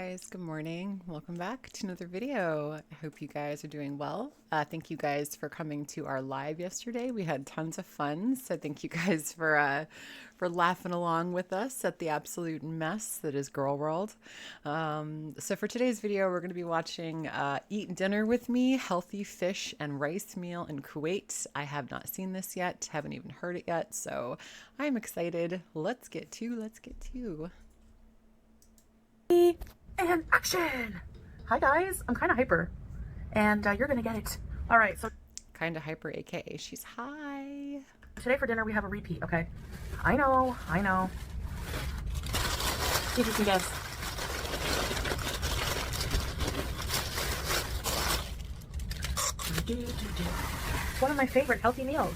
guys, good morning. Welcome back to another video. I hope you guys are doing well. Thank you guys for coming to our live yesterday. We had tons of fun, so thank you guys for laughing along with us at the absolute mess that is Girl World. So for today's video, we're going to be watching Eat Dinner With Me, Healthy Fish and Rice Meal in Kuwait. I have not seen this yet, haven't even heard it yet, so I'm excited. Let's get to. And action! Hi guys, I'm kind of hyper, and you're gonna get it. All right, so Kind of hyper, aka she's high. today for dinner we have a repeat. Okay, I know. See if you can guess. It's one of my favorite healthy meals.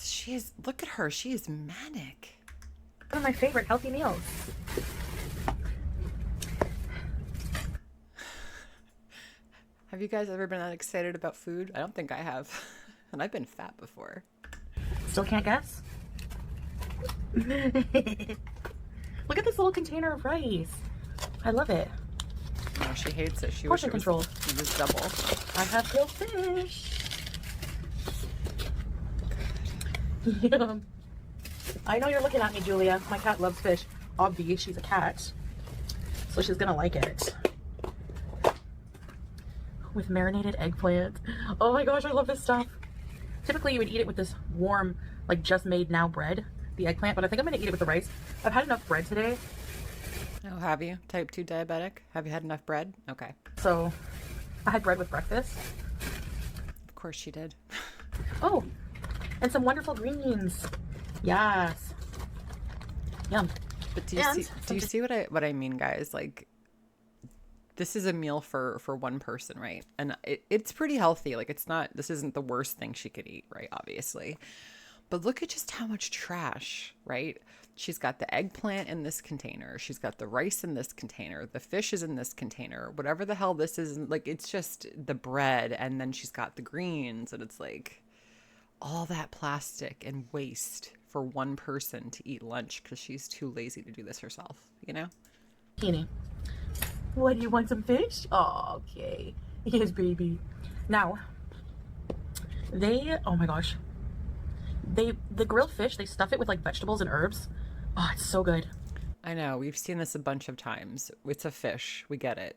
She's look at her. She is manic. One of my favorite healthy meals. Have you guys ever been that excited about food? I don't think I have. And I've been fat before. Still can't guess? Look at this little container of rice. I love it. No, she hates it. She Portion wishes control. It was double. I have grilled fish. Yum. I know you're looking at me, Julia. My cat loves fish. Obviously, she's a cat. So she's gonna like it. With marinated eggplant. Oh my gosh, I love this stuff. Typically, you would eat it with this warm, like just made now bread, the eggplant, but I think I'm gonna eat it with the rice. I've had enough bread today. Oh, have you? Type 2 diabetic? Have you had enough bread? Okay. So I had bread with breakfast. Of course she did. Oh, and some wonderful greens. Yes. Yum. But do you see what I mean, guys? Like, this is a meal for one person, right? And it's pretty healthy. Like, this isn't the worst thing she could eat, right? Obviously. But look at just how much trash, right? She's got the eggplant in this container. She's got the rice in this container. The fish is in this container. Whatever the hell this is, like, it's just the bread. And then she's got the greens. And it's like all that plastic and waste for one person to eat lunch because she's too lazy to do this herself, you know? Kenny, what, do you want some fish? Oh, okay. Yes, baby. Now, oh my gosh. The grilled fish, they stuff it with like vegetables and herbs. Oh, it's so good. I know. We've seen this a bunch of times. It's a fish. We get it.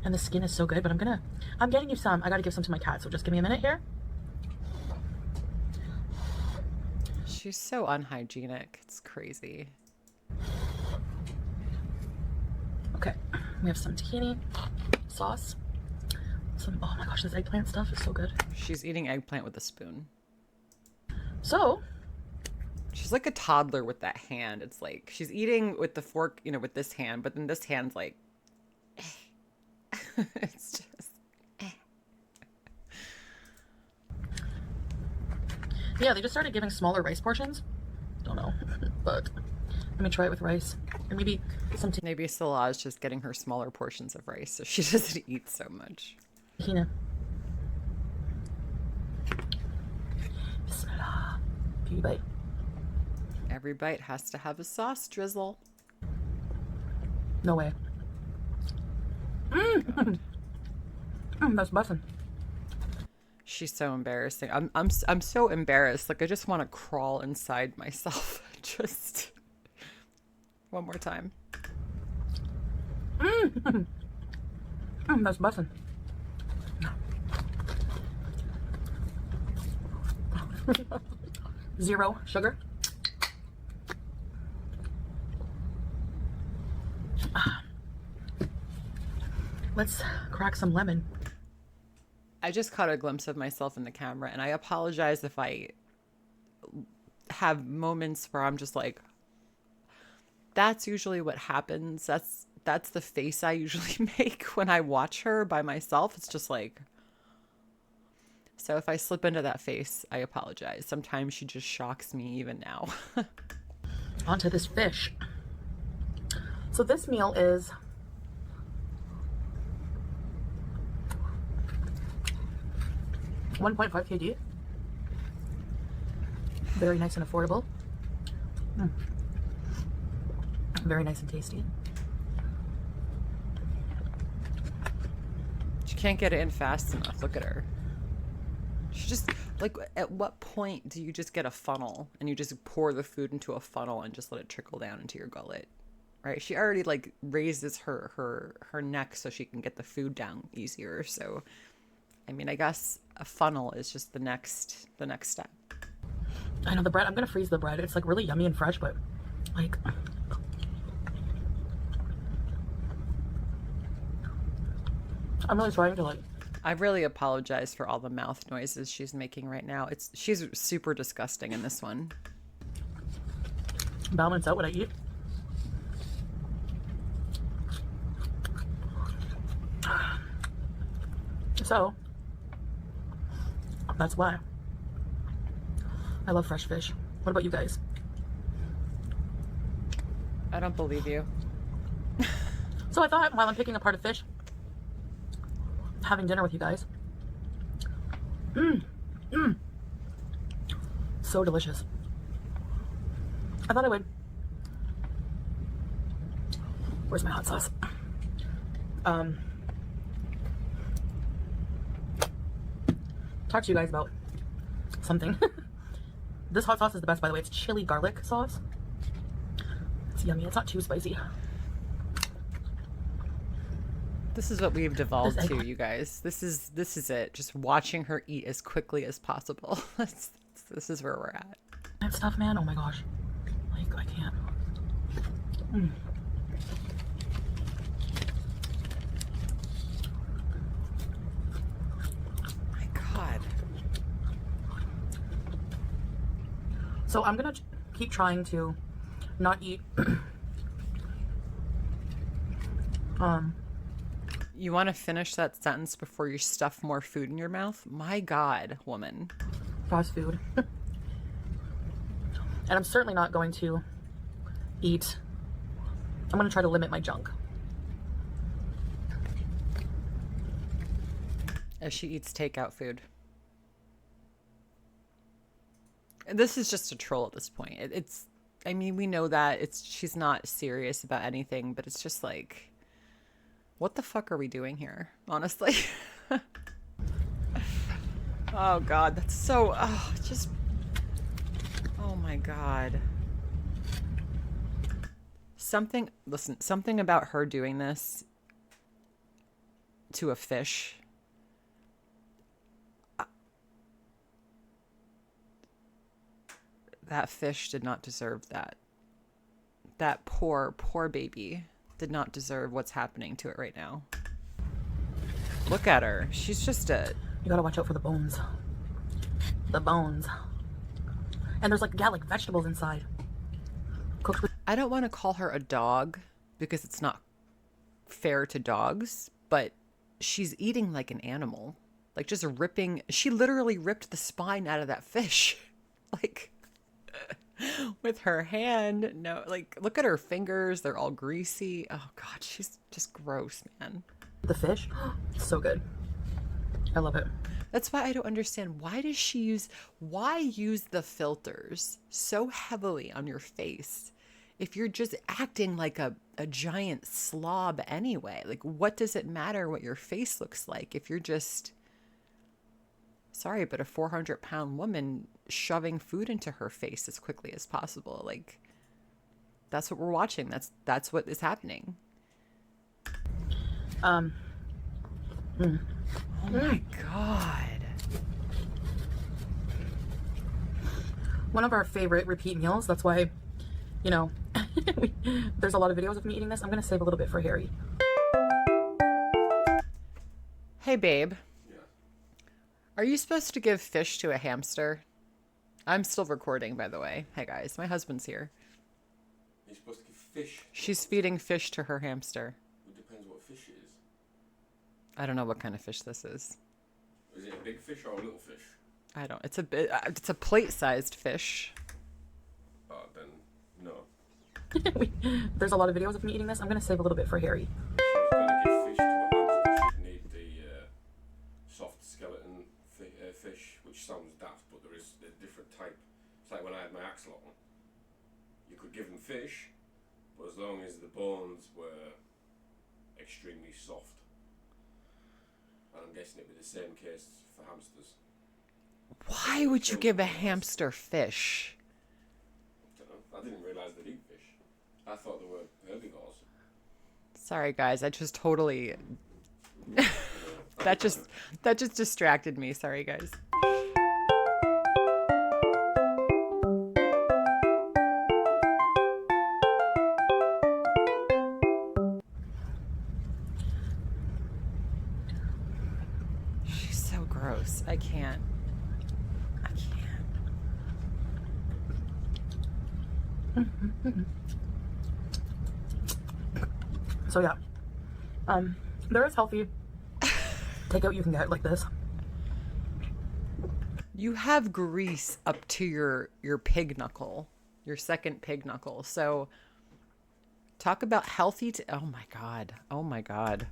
And the skin is so good, but I'm getting you some. I gotta give some to my cat, so just give me a minute here. She's so unhygienic. It's crazy. Okay, we have some tahini sauce. Oh my gosh, this eggplant stuff is so good. She's eating eggplant with a spoon. So, she's like a toddler with that hand. It's like she's eating with the fork, you know, with this hand, but then this hand's like, it's just, yeah, they just started giving smaller rice portions. Don't know, but let me try it with rice. And maybe some maybe Salah's just getting her smaller portions of rice so she doesn't eat so much. tahini. Bismillah. Beauty bite. Every bite has to have a sauce drizzle. No way. That's bussin'. She's so embarrassing. I'm so embarrassed. Like, I just want to crawl inside myself. Just one more time. That's bussin'. Zero sugar. Let's crack some lemon. I just caught a glimpse of myself in the camera, and I apologize if I have moments where I'm just like, that's usually what happens. That's the face I usually make when I watch her by myself. It's just like, so if I slip into that face, I apologize. Sometimes she just shocks me even now. Onto this fish. So this meal is 1.5 kg. Very nice and affordable. Very nice and tasty. She can't get it in fast enough. Look at her. She just, like, at what point do you just get a funnel and you just pour the food into a funnel and just let it trickle down into your gullet? Right? She already, like, raises her neck so she can get the food down easier. So, I mean, I guess a funnel is just the next step. I know the bread. I'm gonna freeze the bread. It's like really yummy and fresh, but like, I'm really trying to like. I really apologize for all the mouth noises she's making right now. She's super disgusting in this one. Balance out what I eat. So that's why I love fresh fish. What about you guys? I don't believe you. So I thought while I'm picking apart a fish, having dinner with you guys. So delicious. I thought I would. Where's my hot sauce? Talk to you guys about something. This hot sauce is the best, by the way. It's chili garlic sauce. It's yummy. It's not too spicy. This is what we've devolved to, you guys. This is it. Just watching her eat as quickly as possible. This is where we're at. That stuff, man. Oh my gosh. Like, I can't. My God. So I'm gonna keep trying to not eat. You want to finish that sentence before you stuff more food in your mouth? My God, woman. Fast food. And I'm certainly not going to eat. I'm going to try to limit my junk. As she eats takeout food. This is just a troll at this point. I mean, we know that she's not serious about anything, but it's just like, what the fuck are we doing here? Honestly. Oh God, that's so, oh my God. Something about her doing this to a fish. That fish did not deserve that. That poor baby did not deserve what's happening to it right now. Look at her. She's just a... You gotta watch out for the bones. The bones. And there's like vegetables inside. Cooked with... I don't want to call her a dog because it's not fair to dogs, but she's eating like an animal. Like just ripping... She literally ripped the spine out of that fish. Like... with her hand. No, like, look at her fingers. They're all greasy. Oh God, she's just gross, man. The fish, so good. I love it. That's why I don't understand. Why use the filters so heavily on your face if you're just acting like a giant slob anyway? Like, what does it matter what your face looks like if you're just... Sorry, but a 400-pound woman shoving food into her face as quickly as possible. Like, that's what we're watching. That's what is happening. Oh my God. One of our favorite repeat meals. That's why, you know, there's a lot of videos of me eating this. I'm going to save a little bit for Harry. Hey, babe. Are you supposed to give fish to a hamster? I'm still recording, by the way. Hey, guys. My husband's here. You're supposed to give fish? She's feeding fish to her hamster. It depends what fish it is. I don't know what kind of fish this is. Is it a big fish or a little fish? I don't. It's a plate-sized fish. Oh, then no. There's a lot of videos of me eating this. I'm going to save a little bit for Harry. She's got to give fish to a hamster. She'd need the soft skeleton fish, which sounds daft, but there is a different type. It's like when I had my axolotl. You could give them fish, but as long as the bones were extremely soft. And I'm guessing it'd be the same case for hamsters. Why would you give a hamster fish? I don't know. I didn't realise they'd eat fish. I thought they were herbivores. Sorry, guys. I just totally... that just distracted me. Sorry, guys. She's so gross. I can't. So yeah, there is healthy takeout you can get like this. You have grease up to your pig knuckle, your second pig knuckle. So talk about healthy. Oh my god. Oh my god.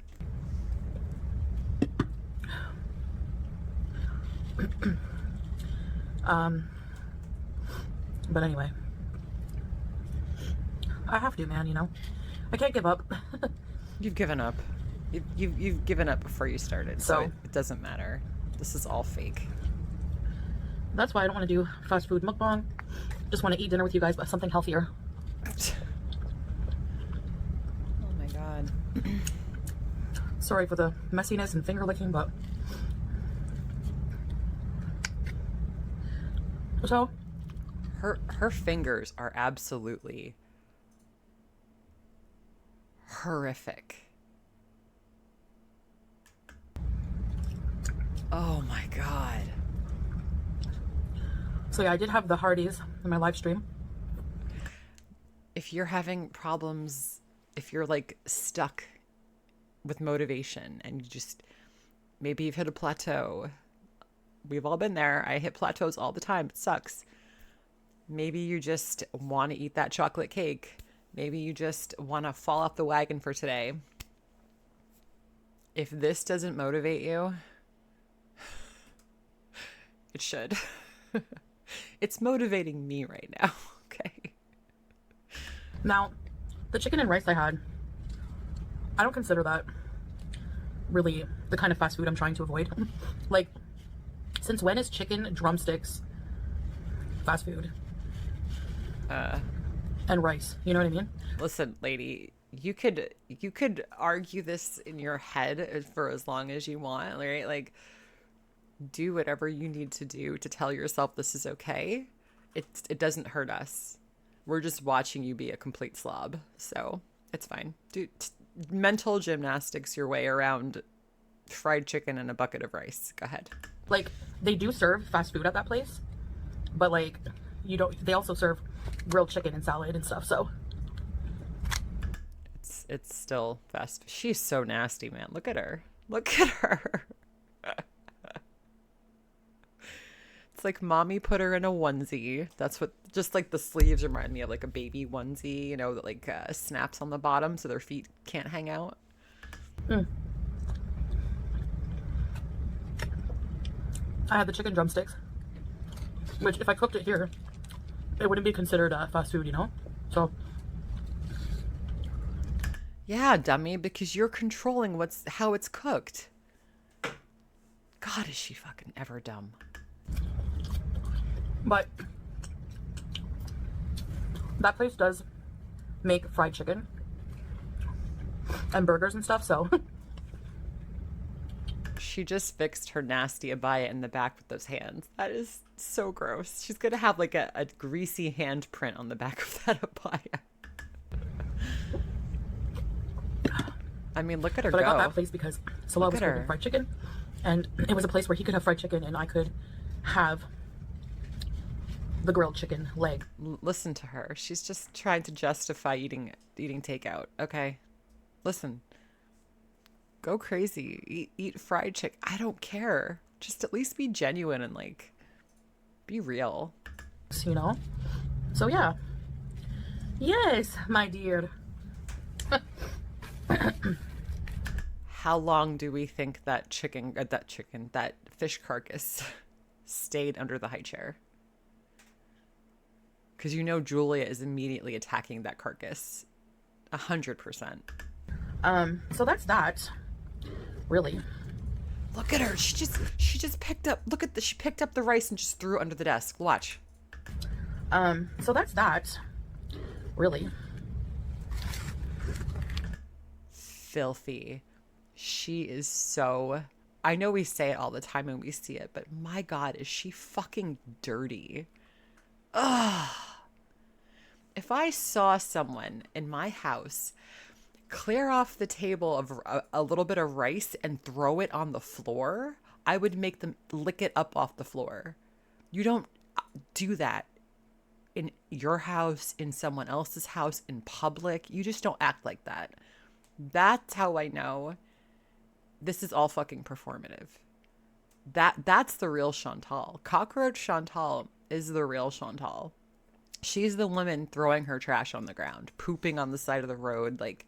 But anyway, I have to, man. You know, I can't give up. You've given up. You've given up before you started, so it doesn't matter. This is all fake. That's why I don't want to do fast food mukbang. Just want to eat dinner with you guys, but something healthier. Oh my god. Sorry for the messiness and finger licking, but so her fingers are absolutely horrific. Oh my god. So yeah, I did have the Hardee's in my live stream. If you're having problems, if you're like stuck with motivation and you just, maybe you've hit a plateau. We've all been there. I hit plateaus all the time. It sucks. Maybe you just want to eat that chocolate cake. Maybe you just want to fall off the wagon for today. If this doesn't motivate you, it should. It's motivating me right now. Okay. Now, the chicken and rice I had, I don't consider that really the kind of fast food I'm trying to avoid. Like, since when is chicken drumsticks fast food? And rice, you know what I mean? Listen, lady, you could argue this in your head for as long as you want, right? Like, do whatever you need to do to tell yourself this is okay. It doesn't hurt us. We're just watching you be a complete slob, so it's fine. Do mental gymnastics your way around fried chicken and a bucket of rice. Go ahead. Like, they do serve fast food at that place, but like, you don't. They also serve grilled chicken and salad and stuff. So it's still fast. She's so nasty, man. Look at her. Look at her. It's like mommy put her in a onesie. That's what, just like the sleeves remind me of like a baby onesie, you know, that like snaps on the bottom so their feet can't hang out. I had the chicken drumsticks, which if I cooked it here, it wouldn't be considered fast food, you know? So yeah, dummy, because you're controlling how it's cooked. God, is she fucking ever dumb. But that place does make fried chicken and burgers and stuff, so She just fixed her nasty abaya in the back with those hands. That is so gross. She's gonna have like a greasy handprint on the back of that abaya. I mean, look at her but go. I got that place because Salah was cooking fried chicken, and it was a place where he could have fried chicken and I could have the grilled chicken leg. Listen to her. She's just trying to justify eating takeout. Okay, listen. Go crazy. Eat fried chicken. I don't care. Just at least be genuine and like be real. You know? So yeah. Yes, my dear. How long do we think that that fish carcass stayed under the high chair? Because you know Julia is immediately attacking that carcass 100%. So that's that. Really. Look at her. She just picked up. Look at the. She picked up the rice and just threw it under the desk. Watch. So that's that. Really. Filthy. She is so. I know we say it all the time and we see it, but my God, is she fucking dirty? Ugh. If I saw someone in my house clear off the table of a little bit of rice and throw it on the floor, I would make them lick it up off the floor. You don't do that in your house, in someone else's house, in public. You just don't act like that. That's how I know this is all fucking performative. That's the real Chantal. Cockroach Chantal is the real Chantal. She's the woman throwing her trash on the ground, pooping on the side of the road. Like,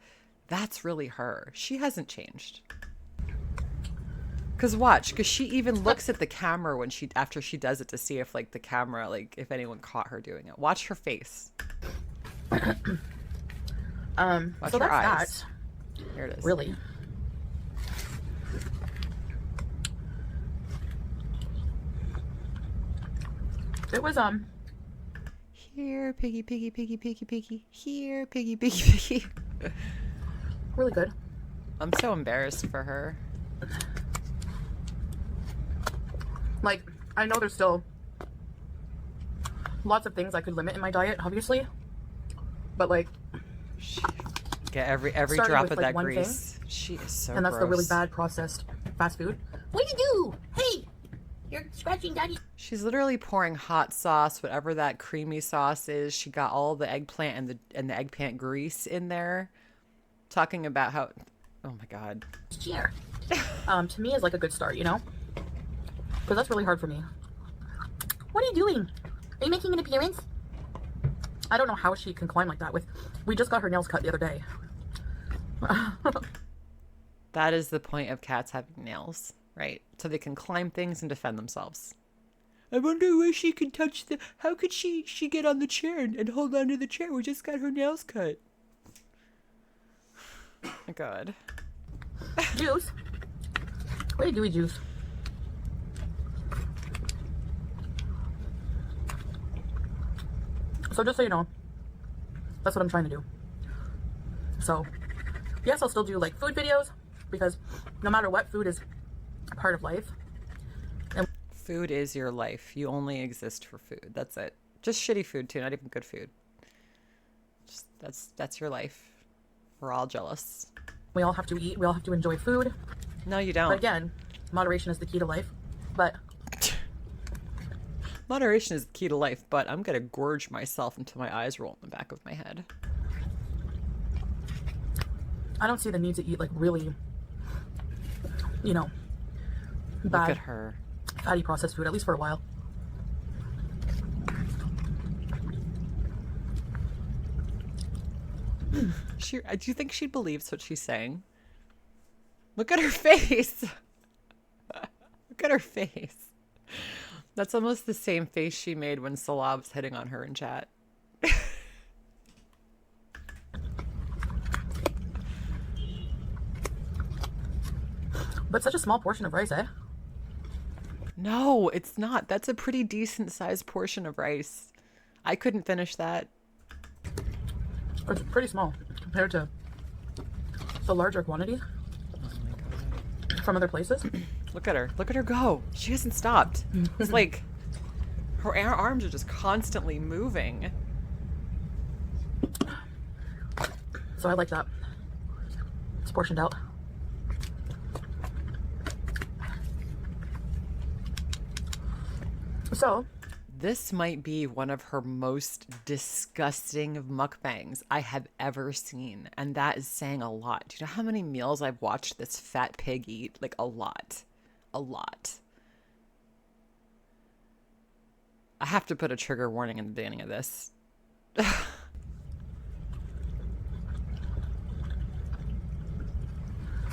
that's really her. She hasn't changed. Cause watch, cause she even looks at the camera when after she does it to see if like the camera, like if anyone caught her doing it. Watch her face. Watch so her that's eyes. Here it is. Really. It was Here, piggy, piggy, piggy, piggy, piggy. Here, piggy, piggy, piggy. really good. I'm so embarrassed for her. Like, I know there's still lots of things I could limit in my diet, obviously. But like, Get every drop of that grease. She is so and that's gross. the really bad processed fast food. What do you do? Hey, you're scratching daddy. She's literally pouring hot sauce, whatever that creamy sauce is. She got all the eggplant and the eggplant grease in there. Talking about how, oh my God. Cheer. To me is like a good start, you know? Because that's really hard for me. What are you doing? Are you making an appearance? I don't know how she can climb like that. We just got her nails cut the other day. That is the point of cats having nails, right? So they can climb things and defend themselves. I wonder where she can touch how could she get on the chair and hold on to the chair? We just got her nails cut. My God. Juice? What are you doing, Juice? So just so you know, that's what I'm trying to do. So, yes, I'll still do like food videos because no matter what, food is a part of life. And Food is your life. You only exist for food. That's it. Just shitty food too, not even good food. Just, that's your life. We're all jealous. we all have to eat. We all have to enjoy food. No, you don't. But again, moderation is the key to life. But Moderation is the key to life, but I'm gonna gorge myself until my eyes roll in the back of my head. I don't see the need to eat like really, you know, bad, Look at her. fatty processed food, at least for a while. Do you think she believes what she's saying? Look at her face. Look at her face. That's almost the same face she made when Salah was hitting on her in chat. But such a small portion of rice, eh? No, it's not. That's a pretty decent sized portion of rice. I couldn't finish that. It's pretty small compared to the larger quantities from other places. Look at her. Look at her go. She hasn't stopped. It's like her arms are just constantly moving. So I like that. It's portioned out. So, This might be one of her most disgusting mukbangs I have ever seen. And that is saying a lot. Do you know how many meals I've watched this fat pig eat? Like a lot. A lot. I have to put a trigger warning in the beginning of this.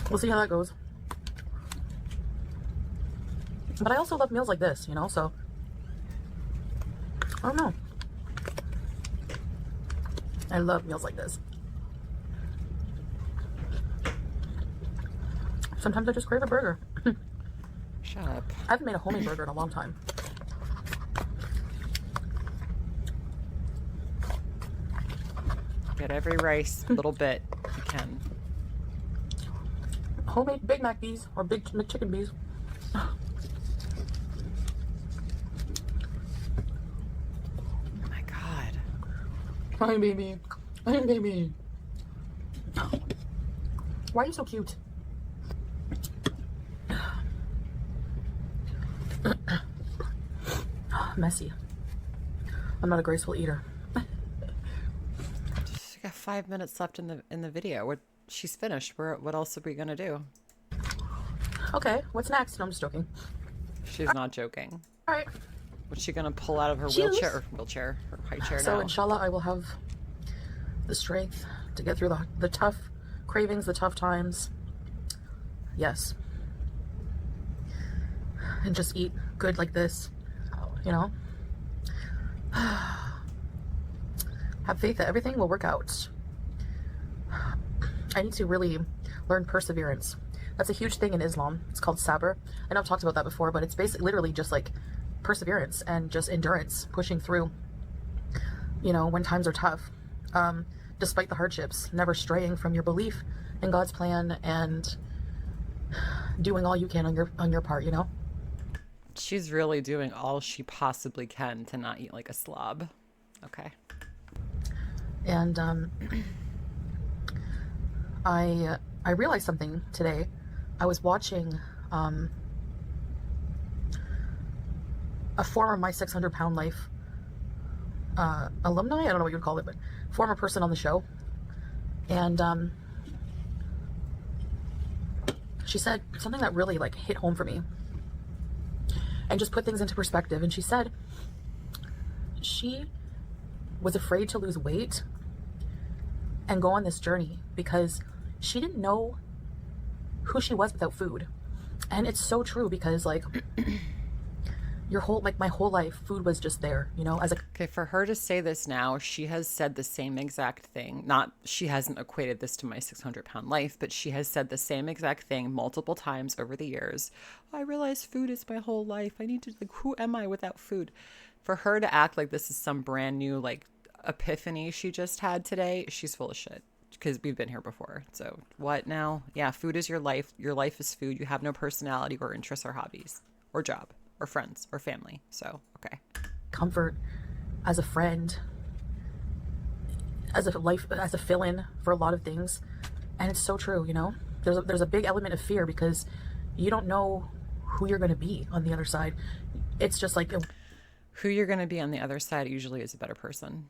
we'll see how that goes. But I also love meals like this, you know, so I don't know. I love meals like this. Sometimes I just crave a burger. Shut up. I haven't made a homemade burger in a long time. Get every rice little bit you can. Homemade Big Mac bees or Big McChicken bees. Oh my God. Hi, baby. Hi, baby. Why are you so cute? Messy. I'm not a graceful eater. Just got 5 minutes left in the video. She's finished. What else are we gonna do? Okay, what's next? No, I'm just joking. She's not joking. All right. What's she gonna pull out of her wheelchair, her high chair So now? inshallah, I will have the strength to get through the tough cravings, the tough times. Yes. And just eat good like this, you know? Have faith that everything will work out. I need to really learn perseverance. That's a huge thing in Islam. It's called sabr. I know I've talked about that before, but it's basically literally just like perseverance and just endurance, pushing through, you know, when times are tough. Despite the hardships, never straying from your belief in God's plan and doing all you can on your part, you know? She's really doing all she possibly can to not eat like a slob. Okay. And I realized something today. I was watching a former My 600 Pound Life alumni, I don't know what you would call it, but former person on the show. And she said something that really like hit home for me and just put things into perspective. And she said she was afraid to lose weight and go on this journey because she didn't know who she was without food. And it's so true because like my whole life, food was just there, you know, as a... Okay, for her to say this now, she has said the same exact thing. She hasn't equated this to My 600 Pound Life, but she has said the same exact thing multiple times over the years. I realize food is my whole life. I need to, like, who am I without food? For her to act like this is some brand new, like, epiphany she just had today, she's full of shit. Because we've been here before. So what now? Yeah, food is your life. Your life is food. You have no personality or interests or hobbies or job or friends or family. So, okay. Comfort, as a friend, as a fill-in for a lot of things. And it's so true, you know? There's a big element of fear because you don't know who you're going to be on the other side. It's just like... Who you're going to be on the other side usually is a better person.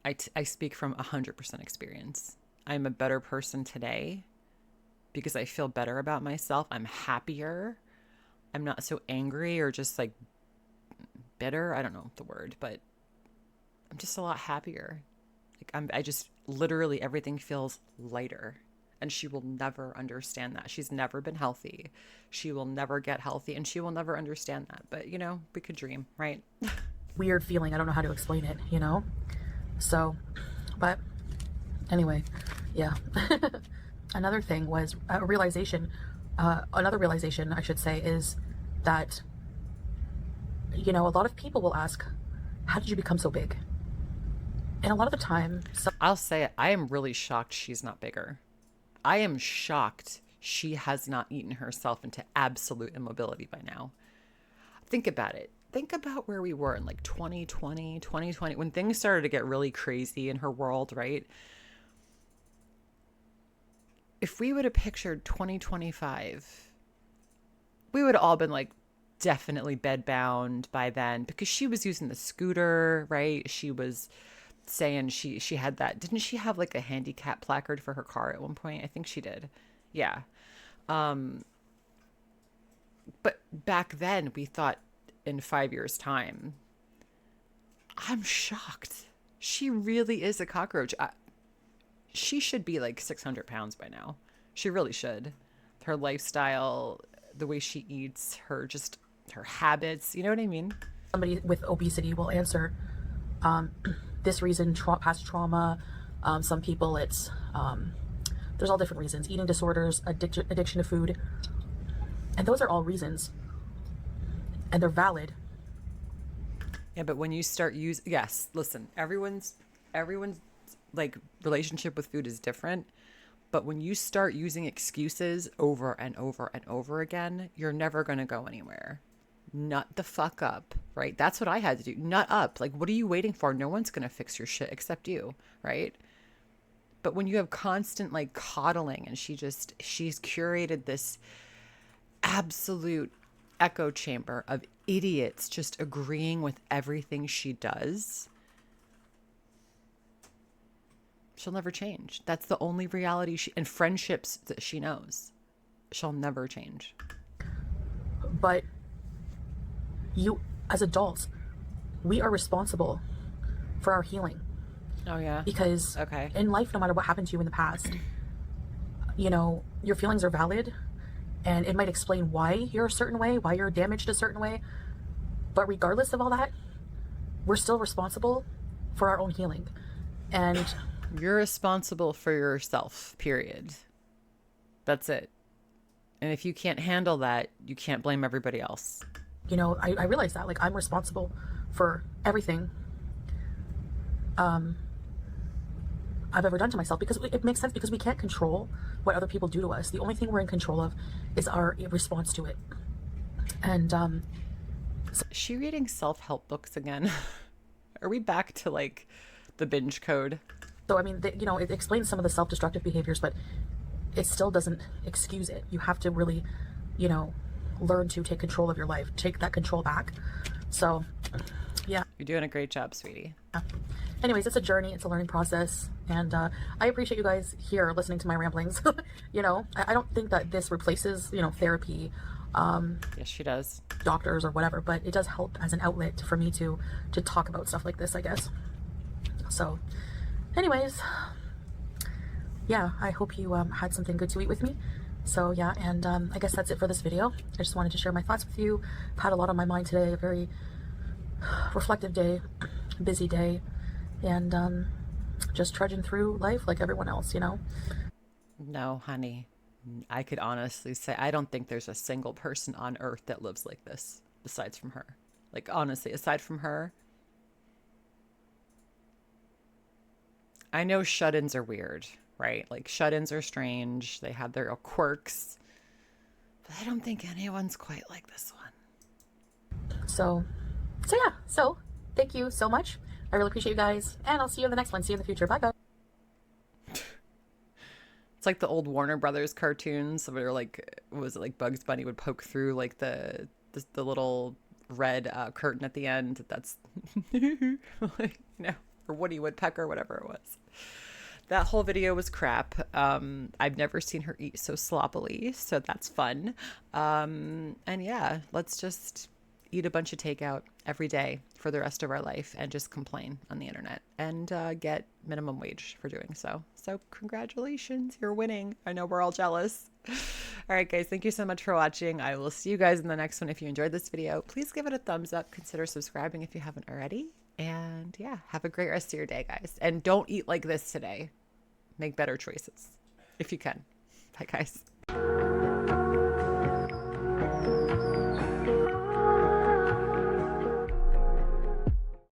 I speak from 100% experience. I'm a better person today because I feel better about myself. I'm happier. I'm not so angry or just like bitter. I don't know the word, but I'm just a lot happier. Like I just literally everything feels lighter, and she will never understand that. She's never been healthy. She will never get healthy, and she will never understand that. But you know, we could dream, right? Weird feeling. I don't know how to explain it, you know? So, but anyway, yeah. Another thing was another realization I should say is that, you know, a lot of people will ask, how did you become so big? And a lot of the time... I'll say it, I am really shocked she's not bigger. I am shocked she has not eaten herself into absolute immobility by now. Think about it. Think about where we were in like 2020, when things started to get really crazy in her world, right? If we would have pictured 2025, we would have all been like definitely bedbound by then because she was using the scooter, right? She was saying she had that. Didn't she have like a handicap placard for her car at one point? I think she did. Yeah. But back then we thought in 5 years' time, I'm shocked. She really is a cockroach. She should be like 600 pounds by now. She really should. Her lifestyle, the way she eats, her habits, you know what I mean? Somebody with obesity will answer this reason, past trauma. Some people it's There's all different reasons. Eating disorders, addiction to food. And those are all reasons. And they're valid. Yeah, but when you start yes, listen, everyone's like relationship with food is different. But when you start using excuses over and over and over again, you're never going to go anywhere. Nut the fuck up, right? That's what I had to do. Nut up. Like, what are you waiting for? No one's going to fix your shit except you, right? But when you have constant like coddling, and she's curated this absolute echo chamber of idiots just agreeing with everything she does, she'll never change. That's the only reality and friendships that she knows. She'll never change. But you, as adults, we are responsible for our healing. Oh, yeah? Because in life, no matter what happened to you in the past, you know, your feelings are valid, and it might explain why you're a certain way, why you're damaged a certain way. But regardless of all that, we're still responsible for our own healing. And you're responsible for yourself, period. That's it. And if you can't handle that, you can't blame everybody else. You know, I realize that, like, I'm responsible for everything I've ever done to myself, because it makes sense, because we can't control what other people do to us. The only thing we're in control of is our response to it. And is she reading self-help books again? Are we back to like the binge code? So I mean, you know, it explains some of the self-destructive behaviors, but it still doesn't excuse it. You have to really, you know, learn to take control of your life, take that control back. So yeah, you're doing a great job, sweetie. Yeah. Anyways, it's a journey, it's a learning process, and I appreciate you guys here listening to my ramblings. You know, I don't think that this replaces, you know, therapy, yes, she does, doctors or whatever, but it does help as an outlet for me to talk about stuff like this, I guess. So anyways, yeah, I hope you had something good to eat with me. So yeah, and I guess that's it for this video. I just wanted to share my thoughts with you. I've had a lot on my mind today, a very reflective day, busy day, and just trudging through life like everyone else, you know. No, honey, I could honestly say I don't think there's a single person on earth that lives like this besides from her. Like, honestly, aside from her, I know shut-ins are weird, right? Like, shut-ins are strange. They have their quirks, but I don't think anyone's quite like this one. So yeah, so thank you so much. I really appreciate you guys, and I'll see you in the next one. See you in the future. Bye, guys. It's like the old Warner Brothers cartoons where, like, was it like Bugs Bunny would poke through like the little red curtain at the end. That's you know, or Woody Woodpecker, whatever it was. That whole video was crap. I've never seen her eat so sloppily, so that's fun. And yeah, let's just eat a bunch of takeout every day for the rest of our life and just complain on the internet and get minimum wage for doing so. So congratulations, you're winning. I know we're all jealous. All right, guys, thank you so much for watching. I will see you guys in the next one. If you enjoyed this video, please give it a thumbs up. Consider subscribing if you haven't already. And yeah, have a great rest of your day, guys. And don't eat like this today. Make better choices if you can. Bye, guys.